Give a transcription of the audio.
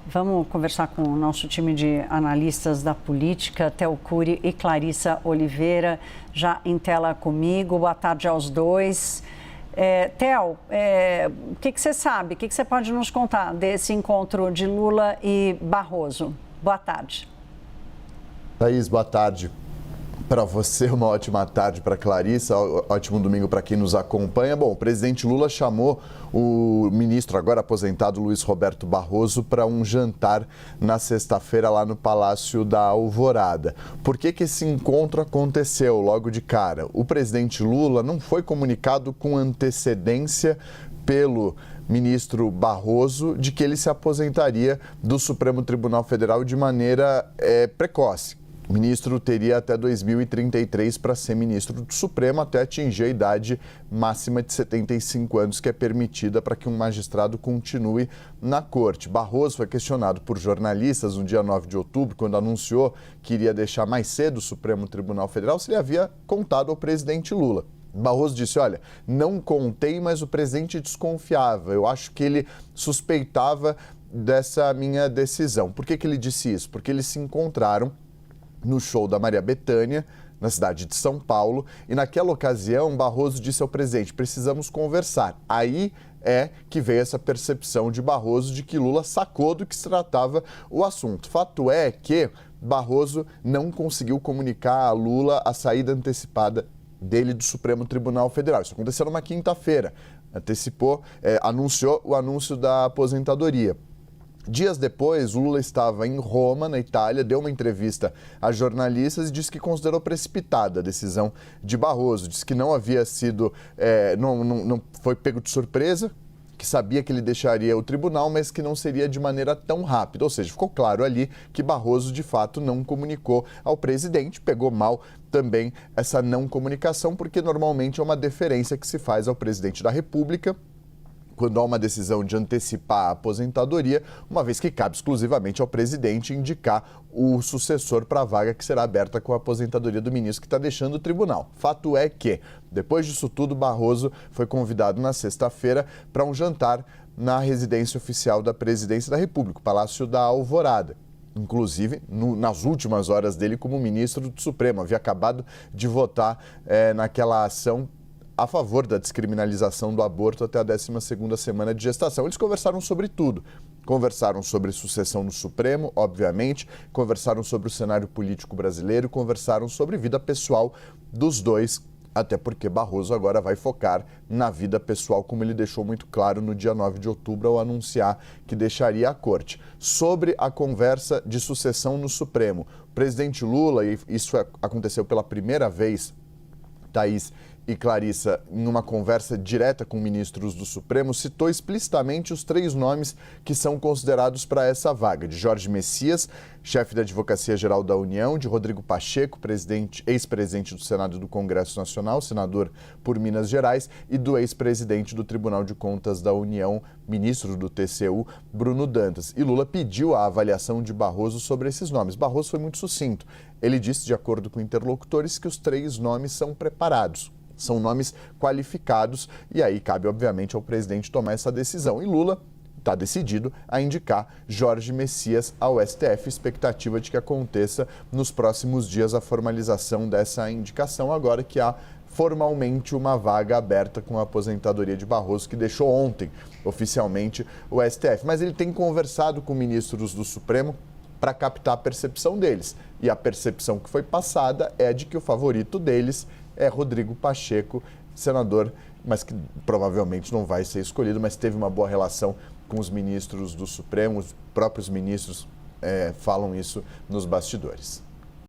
Vamos conversar com o nosso time de analistas da política, Theo Cury e Clarissa Oliveira, já em tela comigo. Boa tarde aos dois. Theo, o que você sabe? O que você pode nos contar desse encontro de Lula e Barroso? Boa tarde. Thaís, boa tarde para você, uma ótima tarde para Clarissa, ótimo domingo para quem nos acompanha. Bom, o presidente Lula chamou o ministro agora aposentado Luiz Roberto Barroso para um jantar na sexta-feira lá no Palácio da Alvorada. Por que esse encontro aconteceu logo de cara? O presidente Lula não foi comunicado com antecedência pelo ministro Barroso de que ele se aposentaria do Supremo Tribunal Federal de maneira precoce. O ministro teria até 2033 para ser ministro do Supremo, até atingir a idade máxima de 75 anos, que é permitida para que um magistrado continue na corte. Barroso foi questionado por jornalistas no dia 9 de outubro, quando anunciou que iria deixar mais cedo o Supremo Tribunal Federal, se ele havia contado ao presidente Lula. Barroso disse, olha, não contei, mas o presidente desconfiava. Eu acho que ele suspeitava dessa minha decisão. Por que ele disse isso? Porque eles se encontraram no show da Maria Bethânia, na cidade de São Paulo, e naquela ocasião Barroso disse ao presidente, precisamos conversar. Aí é que veio essa percepção de Barroso de que Lula sacou do que se tratava o assunto. Fato é que Barroso não conseguiu comunicar a Lula a saída antecipada dele do Supremo Tribunal Federal. Isso aconteceu numa quinta-feira. Anunciou o anúncio da aposentadoria. Dias depois, o Lula estava em Roma, na Itália, deu uma entrevista a jornalistas e disse que considerou precipitada a decisão de Barroso. Disse que não havia sido, não foi pego de surpresa, que sabia que ele deixaria o tribunal, mas que não seria de maneira tão rápida. Ou seja, ficou claro ali que Barroso, de fato, não comunicou ao presidente. Pegou mal também essa não comunicação, porque normalmente é uma deferência que se faz ao presidente da República quando há uma decisão de antecipar a aposentadoria, uma vez que cabe exclusivamente ao presidente indicar o sucessor para a vaga que será aberta com a aposentadoria do ministro que está deixando o tribunal. Fato é que, depois disso tudo, Barroso foi convidado na sexta-feira para um jantar na residência oficial da Presidência da República, o Palácio da Alvorada. Inclusive, nas últimas horas dele como ministro do Supremo. Havia acabado de votar naquela ação a favor da descriminalização do aborto até a 12ª semana de gestação. Eles conversaram sobre tudo. Conversaram sobre sucessão no Supremo, obviamente, conversaram sobre o cenário político brasileiro, conversaram sobre vida pessoal dos dois, até porque Barroso agora vai focar na vida pessoal, como ele deixou muito claro no dia 9 de outubro ao anunciar que deixaria a corte. Sobre a conversa de sucessão no Supremo, o presidente Lula, e isso aconteceu pela primeira vez, Thaís e Clarissa, em uma conversa direta com ministros do Supremo, citou explicitamente os 3 nomes que são considerados para essa vaga: de Jorge Messias, chefe da Advocacia Geral da União, de Rodrigo Pacheco, ex-presidente do Senado e do Congresso Nacional, senador por Minas Gerais, e do ex-presidente do Tribunal de Contas da União, ministro do TCU, Bruno Dantas. E Lula pediu a avaliação de Barroso sobre esses nomes. Barroso foi muito sucinto. Ele disse, de acordo com interlocutores, que os 3 nomes são preparados. São nomes qualificados e aí cabe, obviamente, ao presidente tomar essa decisão. E Lula está decidido a indicar Jorge Messias ao STF, expectativa de que aconteça nos próximos dias a formalização dessa indicação, agora que há formalmente uma vaga aberta com a aposentadoria de Barroso, que deixou ontem oficialmente o STF. Mas ele tem conversado com ministros do Supremo para captar a percepção deles. E a percepção que foi passada é de que o favorito deles é Rodrigo Pacheco, senador, mas que provavelmente não vai ser escolhido, mas teve uma boa relação com os ministros do Supremo, os próprios ministros falam isso nos bastidores.